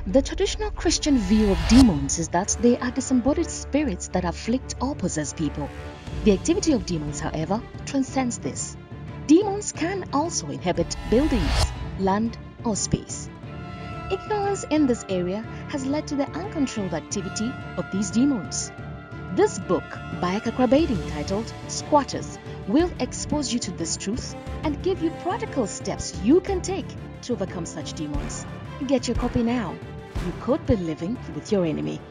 The traditional Christian view of demons is that they are disembodied spirits that afflict or possess people. The activity of demons, however, transcends this. Demons can also inhabit buildings, land, or space. Ignorance in this area has led to the uncontrolled activity of these demons. This book by a Kakrabadian titled Squatters will expose you to this truth and give you practical steps you can take to overcome such demons. Get your copy now. You could be living with your enemy.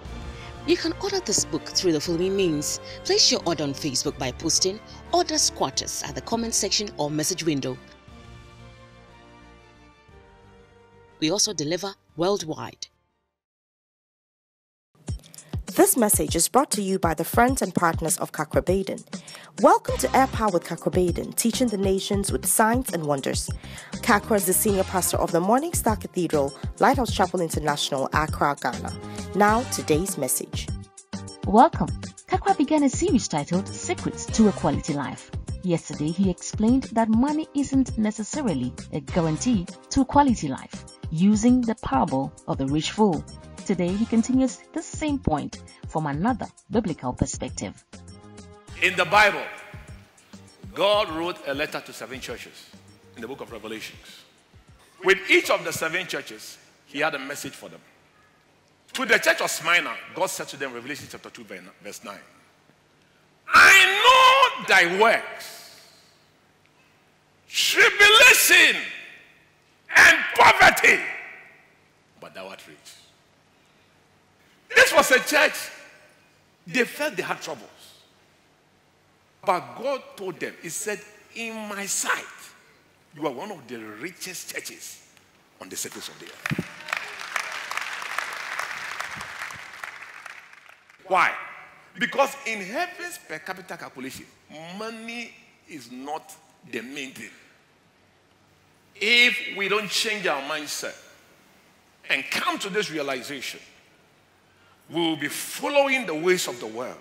You can order this book through the following means. Place your order on Facebook by posting "Order Squatters" at the comment section or message window. We also deliver worldwide. This message is brought to you by the friends and partners of Kakrabadian. Welcome to Air Power with Kakrabadian, teaching the nations with signs and wonders. Kakra is the senior pastor of the Morning Star Cathedral, Lighthouse Chapel International, Accra, Ghana. Now, today's message. Welcome. Kakra began a series titled Secrets to a Quality Life. Yesterday, he explained that money isn't necessarily a guarantee to a quality life, using the parable of the rich fool. Today, he continues the same point from another biblical perspective. In the Bible, God wrote a letter to 7 churches in the book of Revelations. With each of the 7 churches, he had a message for them. To the church of Smyrna, God said to them, Revelation chapter 2, verse 9, I know thy works, tribulation, and poverty, but thou art rich. This was a church, they felt they had troubles. But God told them, he said, in my sight, you are one of the richest churches on the surface of the earth. Why? Because in heaven's per capita calculation, money is not the main thing. If we don't change our mindset and come to this realization, we will be following the ways of the world.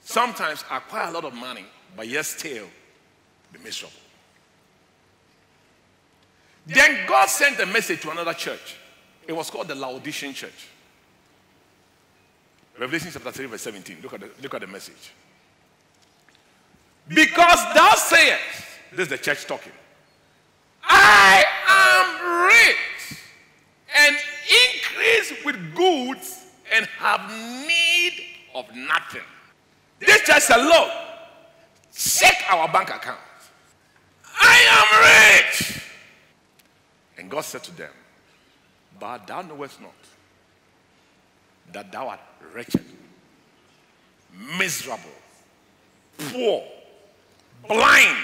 Sometimes acquire a lot of money, but yet still be miserable. Then God sent a message to another church. It was called the Laodicean church. Revelation chapter 3, verse 17. Look at the message. Because thou sayest, this is the church talking, I am rich and increase with goods and have need of nothing. This church said, Lord, check our bank account. I am rich. And God said to them, but thou knowest not that thou art wretched, miserable, poor, blind,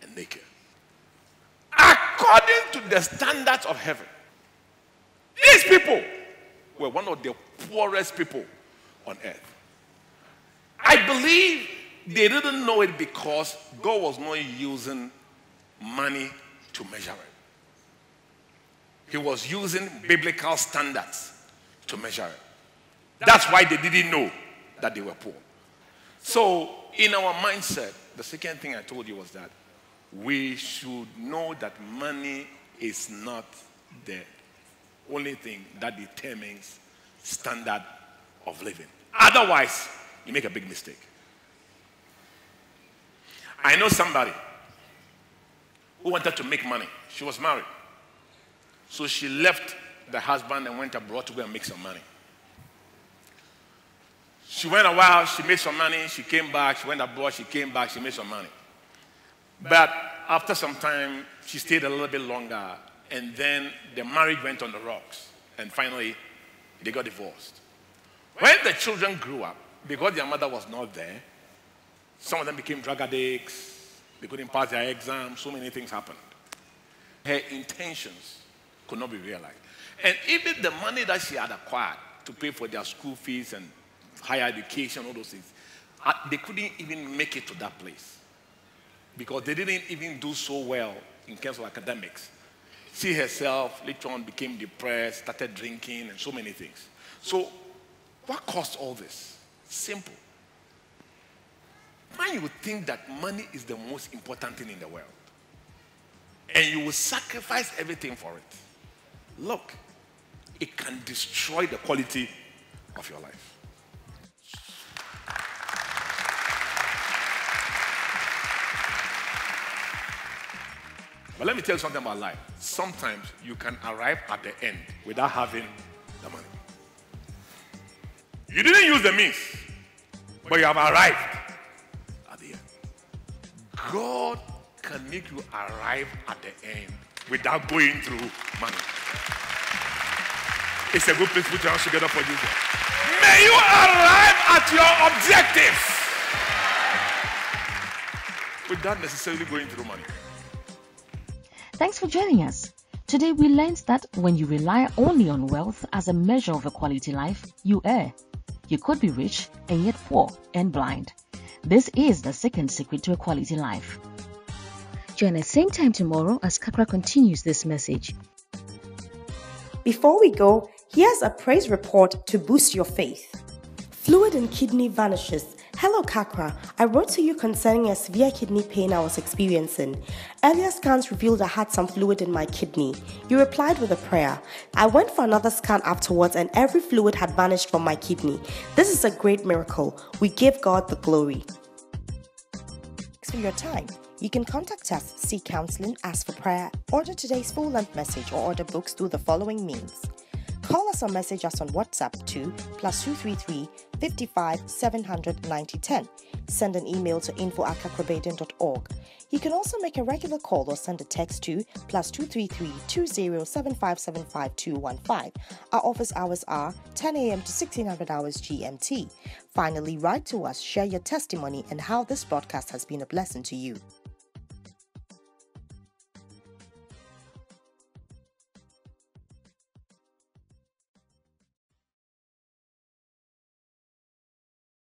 and naked. According to the standards of heaven, these people were one of the poorest people on earth. I believe they didn't know it because God was not using money to measure it. He was using biblical standards to measure it. That's why they didn't know that they were poor. So in our mindset, the second thing I told you was that we should know that money is not the only thing that determines standard of living. Otherwise, you make a big mistake. I know somebody who wanted to make money. She was married. So she left the husband and went abroad to go and make some money. She went a while, she made some money, she came back, she went abroad, she came back, she made some money. But after some time, she stayed a little bit longer, and then the marriage went on the rocks, and finally, they got divorced. When the children grew up, because their mother was not there, some of them became drug addicts, they couldn't pass their exams, so many things happened. Her intentions could not be realized. And even the money that she had acquired to pay for their school fees and higher education, all those things, they couldn't even make it to that place because they didn't even do so well in terms of academics. She herself later on became depressed, started drinking, and so many things. So what caused all this? Simple. When you would think that money is the most important thing in the world, and you will sacrifice everything for it. Look, it can destroy the quality of your life. But let me tell you something about life. Sometimes you can arrive at the end without having the money. You didn't use the means, but you have arrived at the end. God can make you arrive at the end without going through money. It's a good place to put your hands together for Jesus. May you arrive at your objectives without necessarily going through money. Thanks for joining us. Today we learned that when you rely only on wealth as a measure of a quality life, you err. You could be rich and yet poor and blind. This is the second secret to a quality life. Join us same time tomorrow as Kakra continues this message. Before we go, here's a praise report to boost your faith. Fluid in kidney vanishes. Hello Kakra, I wrote to you concerning a severe kidney pain I was experiencing. Earlier scans revealed I had some fluid in my kidney. You replied with a prayer. I went for another scan afterwards and every fluid had vanished from my kidney. This is a great miracle. We give God the glory. Thanks for your time. You can contact us, seek counseling, ask for prayer, order today's full-length message or order books through the following means. Call us or message us on WhatsApp to +233 55 700 9010. Send an email to info@kakrabaden.org. You can also make a regular call or send a text to +233 20 7575 215. Our office hours are 10 a.m. to 1600 hours GMT. Finally, write to us, share your testimony and how this broadcast has been a blessing to you.